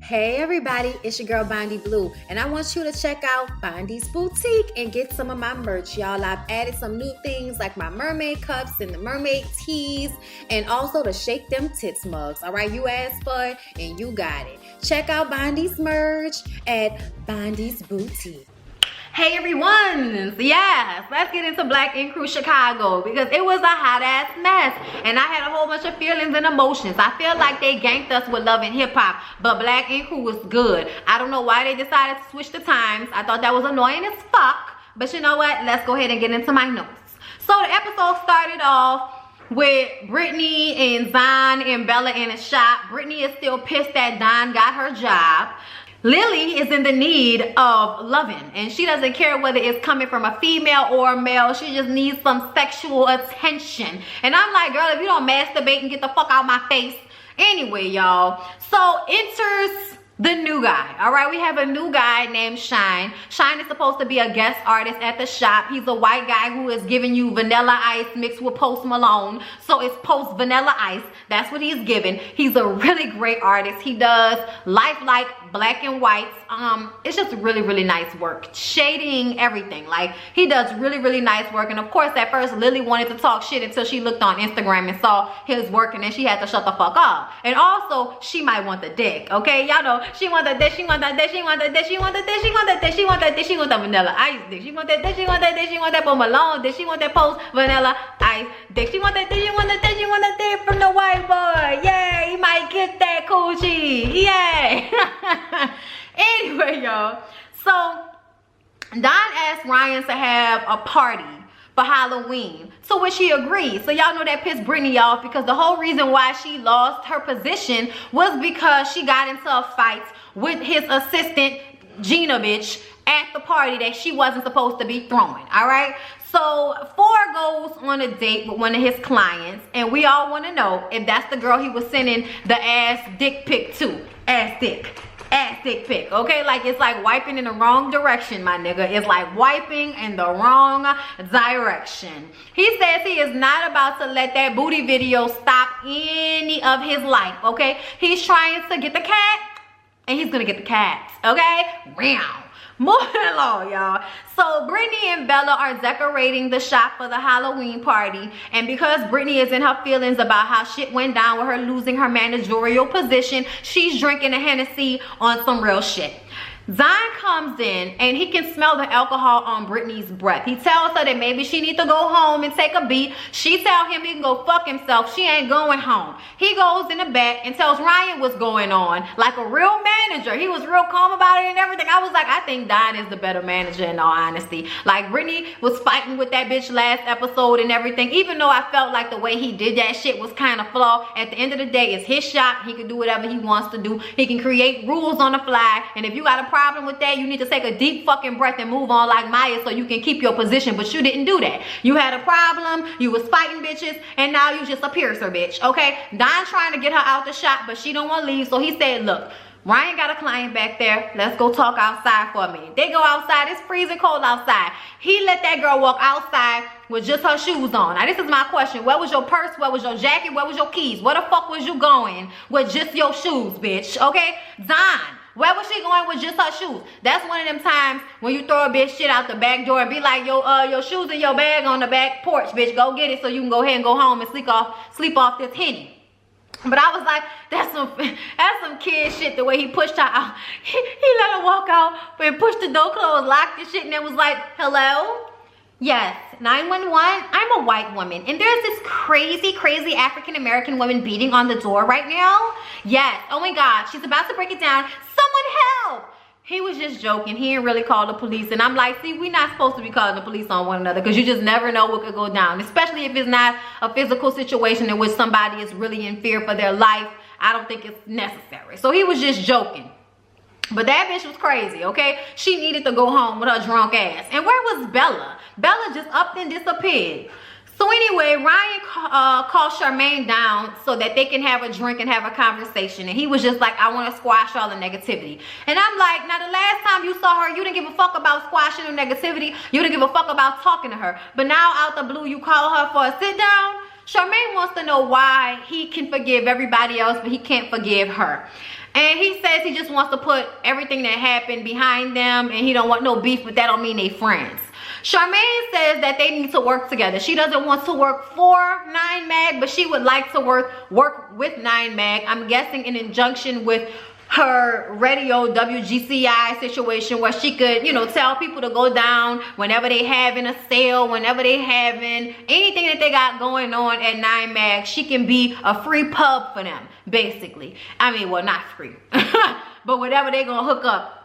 Hey everybody, it's your girl Bondy Blue, and I want you to check out Bondy's Boutique and get some of my merch, y'all. I've added some new things like my mermaid cups and the mermaid tees, and also the Shake Them Tits mugs. All right, you asked for it and you got it. Check out Bondy's merch at Bondy's Boutique. Hey everyone, yes, let's get into Black Ink Crew Chicago because it was a hot ass mess and I had a whole bunch of feelings and emotions. I feel like they ganked us with Love and Hip Hop, but Black Ink Crew was good. I don't know why they decided to switch the times. I thought that was annoying as fuck, but you know what? Let's go ahead and get into my notes. So the episode started off with Brittany and Zon and Bella in a shop. Brittany is still pissed that Don got her job. Lily is in the need of loving and she doesn't care whether it's coming from a female or a male. She just needs some sexual attention. And I'm like, girl, if you don't masturbate and get the fuck out my face. Anyway, y'all, so enters the new guy. All right, we have a new guy named Shine. Shine is supposed to be a guest artist at the shop. He's a white guy who is giving you Vanilla Ice mixed with Post Malone. So it's Post Vanilla Ice. That's what he's giving. He's a really great artist. He does lifelike black and whites. It's just really, really nice work. Shading, everything. Like, he does really, really nice work. And of course, at first, Lily wanted to talk shit until she looked on Instagram and saw his work, and then she had to shut the fuck up. And also, she might want the dick, okay? Y'all know, she want the dick, she want that dick, she want the dick, she want the dick, she want the dick, she want that dick, she want the Vanilla Ice dick. She want that dick, she want that dick, she want that Post Malone dick, she want that Post Vanilla Ice dick. She want that dick, she want that dick, she want that dick from the white boy. Yay, he might get that coochie. Yay. Anyway, y'all, so Don asked Ryan to have a party for Halloween, to which he agreed. So y'all know that pissed Brittany off because the whole reason why she lost her position was because she got into a fight with his assistant Gina bitch at the party that she wasn't supposed to be throwing. All right, so Four goes on a date with one of his clients, and we all want to know if that's the girl he was sending the ass dick pic to. Ass dick pic, okay? Like, it's like wiping in the wrong direction, my nigga. It's like wiping in the wrong direction. He says he is not about to let that booty video stop any of his life, okay? He's trying to get the cat, and he's gonna get the cat, okay? Meow. Moving along, y'all. So Brittany and Bella are decorating the shop for the Halloween party, and because Brittany is in her feelings about how shit went down with her losing her managerial position, she's drinking a Hennessy on some real shit. Zion comes in and he can smell the alcohol on Brittany's breath. He tells her that maybe she needs to go home and take a beat. She tells him he can go fuck himself. She ain't going home. He goes in the back and tells Ryan what's going on, like a real manager. He was real calm about it and everything. I was like, I think Don is the better manager in all honesty. Like, Brittany was fighting with that bitch last episode and everything, even though I felt like the way he did that shit was kind of flawed. At the end of the day, it's his shop. He can do whatever he wants to do. He can create rules on the fly, and if you got a problem with that, you need to take a deep fucking breath and move on like Maya so you can keep your position. But you didn't do that. You had a problem, you was fighting bitches, and now you just a piercer bitch, okay? Don trying to get her out the shop, but she don't want to leave, so he said, look, Ryan got a client back there. Let's go talk outside for a minute. They go outside. It's freezing cold outside. He let that girl walk outside with just her shoes on. Now, this is my question. Where was your purse? Where was your jacket? Where was your keys? Where the fuck was you going with just your shoes, bitch? Okay? Don, where was she going with just her shoes? That's one of them times when you throw a bitch shit out the back door and be like, your shoes in your bag on the back porch, bitch. Go get it so you can go ahead and go home and sleep off this Henny. But I was like, that's some kid shit, the way he pushed her out. He let her walk out and pushed the door closed, locked the shit, and then was like, hello? Yes, 911, I'm a white woman, and there's this crazy African-American woman beating on the door right now. Yes, oh my God, she's about to break it down. Someone help! He was just joking. He didn't really call the police. And I'm like, see, we're not supposed to be calling the police on one another because you just never know what could go down, especially if it's not a physical situation in which somebody is really in fear for their life. I don't think it's necessary. So he was just joking. But that bitch was crazy, okay? She needed to go home with her drunk ass. And where was Bella? Bella just up and disappeared. So anyway, Ryan called Charmaine down so that they can have a drink and have a conversation. And he was just like, I want to squash all the negativity. And I'm like, now the last time you saw her, you didn't give a fuck about squashing the negativity. You didn't give a fuck about talking to her. But now out the blue, you call her for a sit down. Charmaine wants to know why he can forgive everybody else, but he can't forgive her. And he said says he just wants to put everything that happened behind them and he don't want no beef, but that don't mean they friends. Charmaine says that they need to work together. She doesn't want to work for 9mag, but she would like to work with 9mag. I'm guessing in conjunction with her radio WGCI situation where she could, you know, tell people to go down whenever they having a sale, whenever they having anything that they got going on at 9mag. She can be a free pub for them, basically. I mean, well, not free, but whatever they gonna hook up.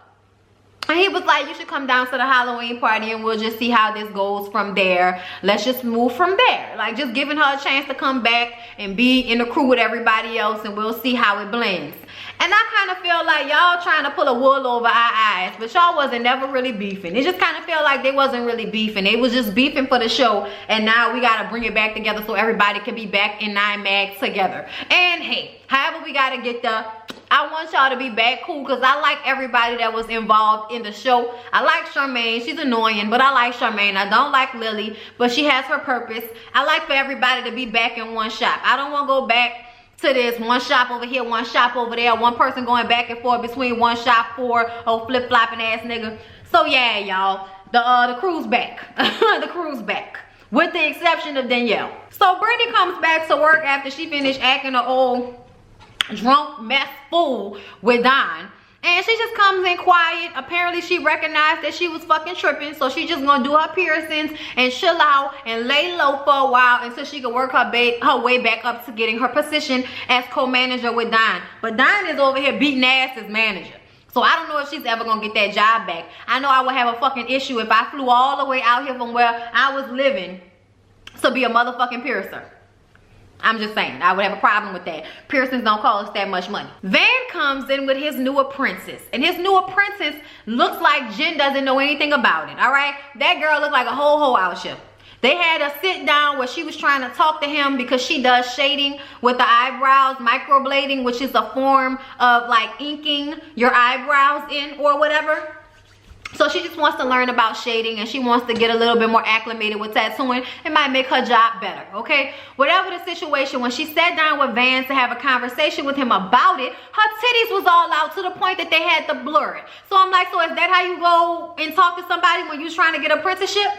And he was like, you should come down to the Halloween party and we'll just see how this goes from there. Let's just move from there. Like, just giving her a chance to come back and be in the crew with everybody else, and we'll see how it blends. And I kind of feel like y'all trying to pull a wool over our eyes, but y'all wasn't never really beefing. It just kind of felt like they wasn't really beefing. They was just beefing for the show, and now we got to bring it back together so everybody can be back in 9mag together. And hey, however we got to get there, I want y'all to be back cool, because I like everybody that was involved in the show. I like Charmaine. She's annoying, but I like Charmaine. I don't like Lily, but she has her purpose. I like for everybody to be back in one shop. I don't want to go back to this one shop over here, one shop over there, one person going back and forth between one shop for oh flip-flopping ass nigga. So yeah, y'all, the crew's back. The crew's back, with the exception of Danielle. So Brittany comes back to work after she finished acting an old drunk mess fool with Don, and she just comes in quiet. Apparently she recognized that she was fucking tripping, so she just gonna do her piercings and chill out and lay low for a while until she can work her way back up to getting her position as co-manager with Don. But Don is over here beating ass as manager, so I don't know if she's ever gonna get that job back. I know I would have a fucking issue if I flew all the way out here from where I was living to be a motherfucking piercer. I'm just saying, I would have a problem with that. Piercings don't cost that much money. Van comes in with his new apprentice, and his new apprentice looks like Jen doesn't know anything about it, all right? That girl looked like a whole hoe out here. They had a sit down where she was trying to talk to him because she does shading with the eyebrows, microblading, which is a form of like inking your eyebrows in or whatever. So she just wants to learn about shading, and she wants to get a little bit more acclimated with tattooing. It might make her job better, okay? Whatever the situation, when she sat down with Van to have a conversation with him about it, her titties was all out to the point that they had to blur it. So I'm like, so is that how you go and talk to somebody when you're trying to get an apprenticeship?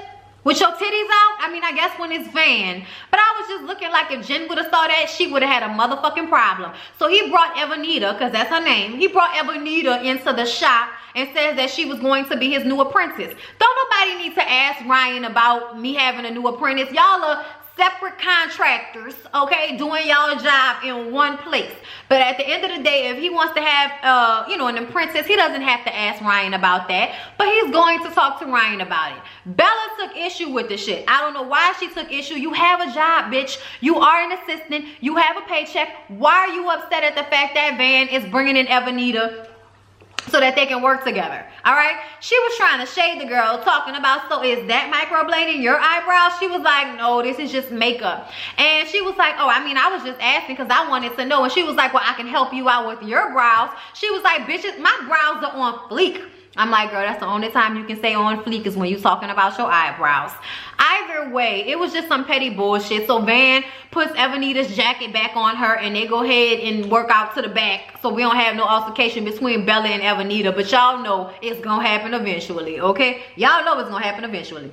With your titties out? I mean, I guess when it's Van. But I was just looking like if Jen would have saw that, she would have had a motherfucking problem. So he brought Evanita, because that's her name. He brought Evanita into the shop and says that she was going to be his new apprentice. Don't nobody need to ask Ryan about me having a new apprentice. Y'all are separate contractors, okay, doing y'all job in one place. But at the end of the day, if he wants to have you know, an apprentice, he doesn't have to ask Ryan about that, but he's going to talk to Ryan about it. Bella took issue with the shit. I don't know why she took issue. You have a job, bitch. You are an assistant. You have a paycheck. Why are you upset at the fact that Van is bringing in Evanita so that they can work together? All right, she was trying to shade the girl, talking about, so is that microblading your eyebrows? She was like, no, this is just makeup. And she was like, oh, I mean, I was just asking because I wanted to know. And she was like, well, I can help you out with your brows. She was like, bitches, my brows are on fleek. I'm like, girl, that's the only time you can say on fleek is when you're talking about your eyebrows. Either way, it was just some petty bullshit. So Van puts Evanita's jacket back on her, and they go ahead and work out to the back, so we don't have no altercation between Bella and Evanita. But y'all know it's gonna happen eventually, okay? Y'all know it's gonna happen eventually.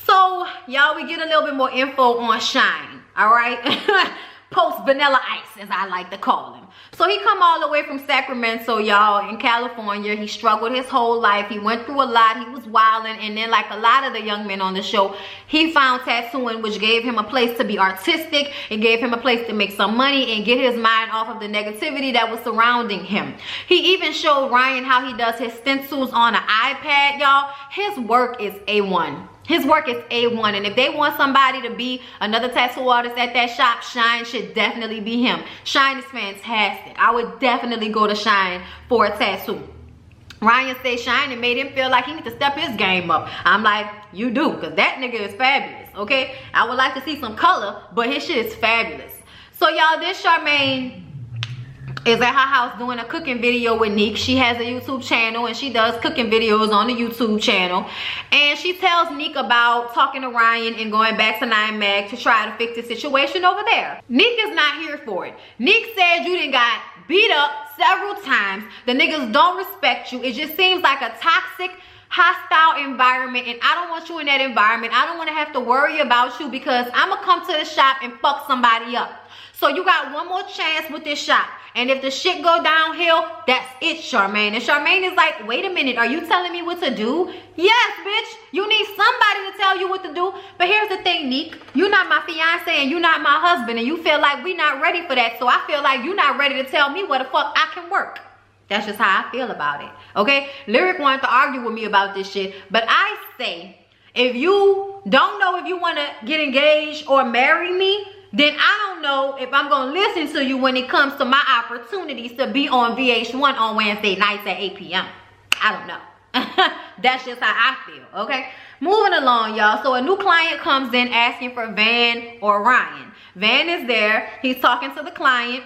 So y'all, we get a little bit more info on Shine, all right? Post Vanilla Ice, as I like to call him. So he come all the way from Sacramento, y'all, in California. He struggled his whole life. He went through a lot. He was wilding. And then, like a lot of the young men on the show, he found tattooing, which gave him a place to be artistic. It gave him a place to make some money and get his mind off of the negativity that was surrounding him. He even showed Ryan how he does his stencils on an iPad, y'all. His work is A1. His work is A1, and if they want somebody to be another tattoo artist at that shop, Shine should definitely be him. Shine is fantastic. I would definitely go to Shine for a tattoo. Ryan said Shine, it made him feel like he needs to step his game up. I'm like, you do, because that nigga is fabulous, okay? I would like to see some color, but his shit is fabulous. So y'all, this Charmaine is at her house doing a cooking video with Neek. She has a YouTube channel, and she does cooking videos on the YouTube channel. And she tells Neek about talking to Ryan and going back to 9mag to try to fix the situation over there. Neek is not here for it. Neek said you done got beat up several times. The niggas don't respect you. It just seems like a toxic, hostile environment, and I don't want you in that environment. I don't want to have to worry about you because I'm gonna come to the shop and fuck somebody up. So you got one more chance with this shop. And if the shit go downhill, that's it, Charmaine. And Charmaine is like, wait a minute, are you telling me what to do? Yes, bitch. You need somebody to tell you what to do. But here's the thing, Neek. You're not my fiance and you're not my husband. And you feel like we're not ready for that. So I feel like you're not ready to tell me where the fuck I can work. That's just how I feel about it. Okay? Lyric wanted to argue with me about this shit. But I say, if you don't know if you want to get engaged or marry me, then I don't know if I'm going to listen to you when it comes to my opportunities to be on VH1 on Wednesday nights at 8 p.m. I don't know. That's just how I feel, okay? Moving along, y'all. So a new client comes in asking for Van or Ryan. Van is there. He's talking to the client.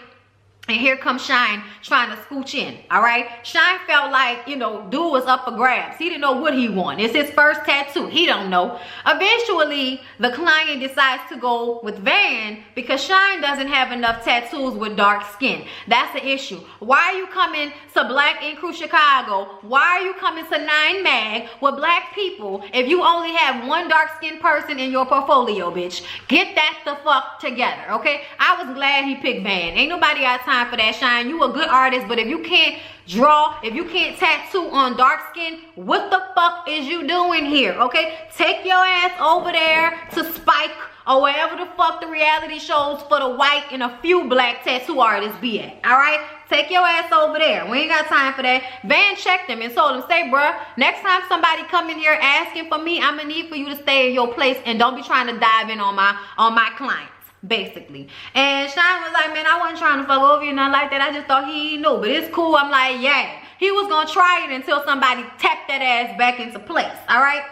And here comes Shine trying to scooch in, all right? Shine felt like, you know, dude was up for grabs. He didn't know what he wanted. It's his first tattoo. He don't know. Eventually, the client decides to go with Van because Shine doesn't have enough tattoos with dark skin. That's the issue. Why are you coming to Black Ink Crew Chicago? Why are you coming to 9 Mag with black people if you only have one dark-skinned person in your portfolio, bitch? Get that the fuck together, okay? I was glad he picked Van. Ain't nobody got time for that, Shine. You a good artist, but if you can't draw, if you can't tattoo on dark skin, what the fuck is you doing here? Okay, take your ass over there to Spike or wherever the fuck the reality shows for the white and a few black tattoo artists be at. All right, take your ass over there. We ain't got time for that. Van checked him and told him, say, bruh, next time somebody come in here asking for me, I'm gonna need for you to stay in your place and don't be trying to dive in on my clients, basically. And Shine was like, man, I wasn't trying to fuck over you, nothing like that. I just thought he knew, but it's cool. I'm like, yeah. He was gonna try it until somebody tapped that ass back into place, all right?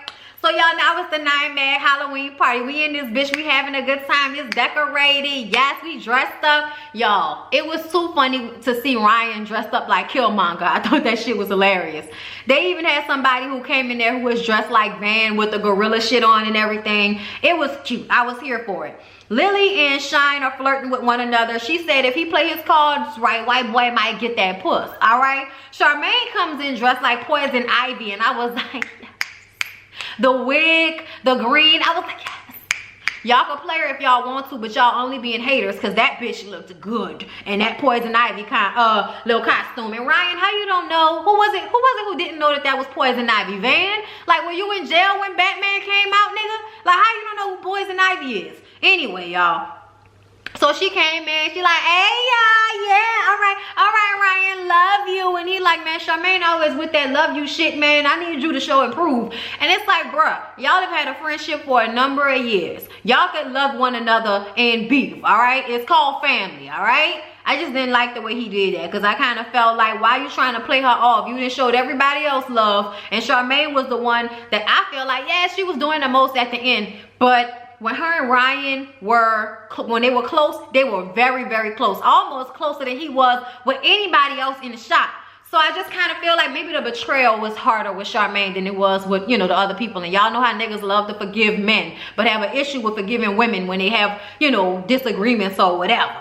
So y'all, now it's the 9 Mag Halloween party. We in this bitch, we having a good time. It's decorated. Yes, we dressed up. Y'all, it was too funny to see Ryan dressed up like Killmonger. I thought that shit was hilarious. They even had somebody who came in there who was dressed like Van with the gorilla shit on and everything. It was cute. I was here for it. Lily and Shine are flirting with one another. She said if he play his cards right, white boy might get that puss. All right. Charmaine comes in dressed like Poison Ivy, and I was like, the wig, the green. I was like, yes. Y'all can play her if y'all want to, but y'all only being haters because that bitch looked good and that Poison Ivy kind little costume. And Ryan, how you don't know? Who was it who didn't know that was Poison Ivy? Van? Like, were you in jail when Batman came out, nigga? Like, how you don't know who Poison Ivy is? Anyway, y'all. So she came in, she like, hey y'all, yeah, all right, Ryan, love you. And he like, man, Charmaine always with that love you shit, man. I need you to show and prove. And it's like, bruh, y'all have had a friendship for a number of years. Y'all could love one another and beef, all right? It's called family, all right? I just didn't like the way he did that because I kind of felt like, why are you trying to play her off? You done showed everybody else love. And Charmaine was the one that I feel like, yeah, she was doing the most at the end. But when her and Ryan when they were close, they were very, very close. Almost closer than he was with anybody else in the shop. So I just kind of feel like maybe the betrayal was harder with Charmaine than it was with, you know, the other people. And y'all know how niggas love to forgive men, but have an issue with forgiving women when they have, you know, disagreements or whatever.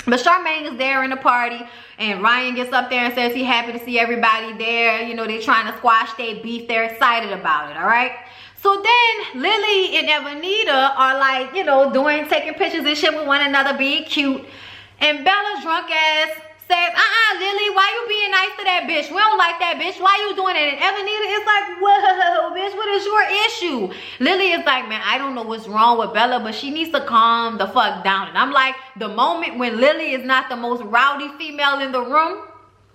But Charmaine is there in the party, and Ryan gets up there and says he's happy to see everybody there. You know, they're trying to squash their beef. They're excited about it, all right? So then Lily and Evanita are like, you know, taking pictures and shit with one another, being cute. And Bella's drunk ass says, Lily, why you being nice to that bitch? We don't like that bitch. Why you doing it? And Evanita is like, whoa, bitch, what is your issue? Lily is like, man, I don't know what's wrong with Bella, but she needs to calm the fuck down. And I'm like, the moment when Lily is not the most rowdy female in the room,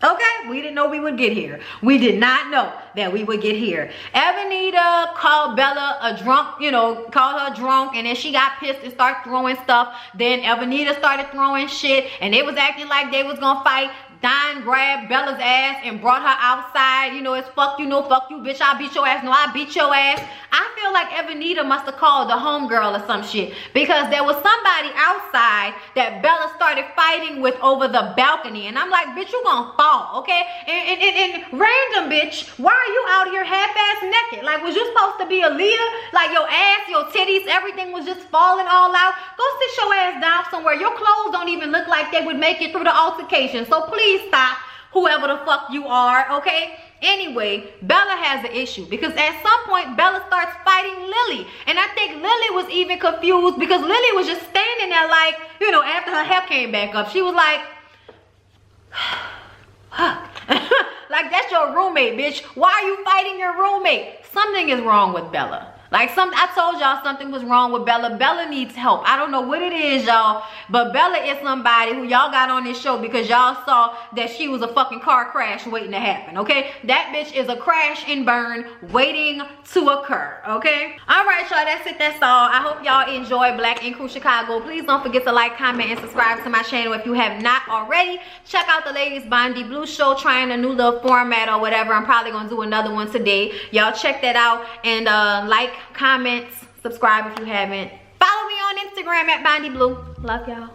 okay, we didn't know we would get here. We did not know that we would get here. Evanita called Bella a drunk, you know, called her drunk, and then she got pissed and started throwing stuff. Then Evanita started throwing shit, and they was acting like they was gonna fight. Don grabbed Bella's ass and brought her outside. You know, it's fuck you, no fuck you, bitch, I beat your ass, no, I beat your ass. I feel like Evanita must have called the homegirl or some shit, because there was somebody outside that Bella started fighting with over the balcony. And I'm like, bitch, you gonna fall, okay? And random bitch, why are you out here half-ass naked? Like, was you supposed to be a leader? Like, your ass, your titties, everything was just falling all out. Go sit your ass down somewhere. Your clothes don't even look like they would make it through the altercation. So please stop, whoever the fuck you are, okay? Anyway, Bella has an issue because at some point Bella starts fighting Lily, and I think Lily was even confused because Lily was just standing there like, you know, after her hair came back up, she was like, like, that's your roommate, bitch. Why are you fighting your roommate? Something is wrong with Bella. Like, I told y'all something was wrong with Bella. Bella needs help. I don't know what it is, y'all, but Bella is somebody who y'all got on this show because y'all saw that she was a fucking car crash waiting to happen, okay? That bitch is a crash and burn waiting to occur, okay? All right, y'all, that's it. That's all. I hope y'all enjoy Black Ink Crew Chicago. Please don't forget to like, comment, and subscribe to my channel if you have not already. Check out the ladies Bondi Blue show, trying a new little format or whatever. I'm probably gonna do another one today. Y'all check that out, and like, comment, subscribe if you haven't. Follow me on Instagram at Bondi Blue. Love y'all.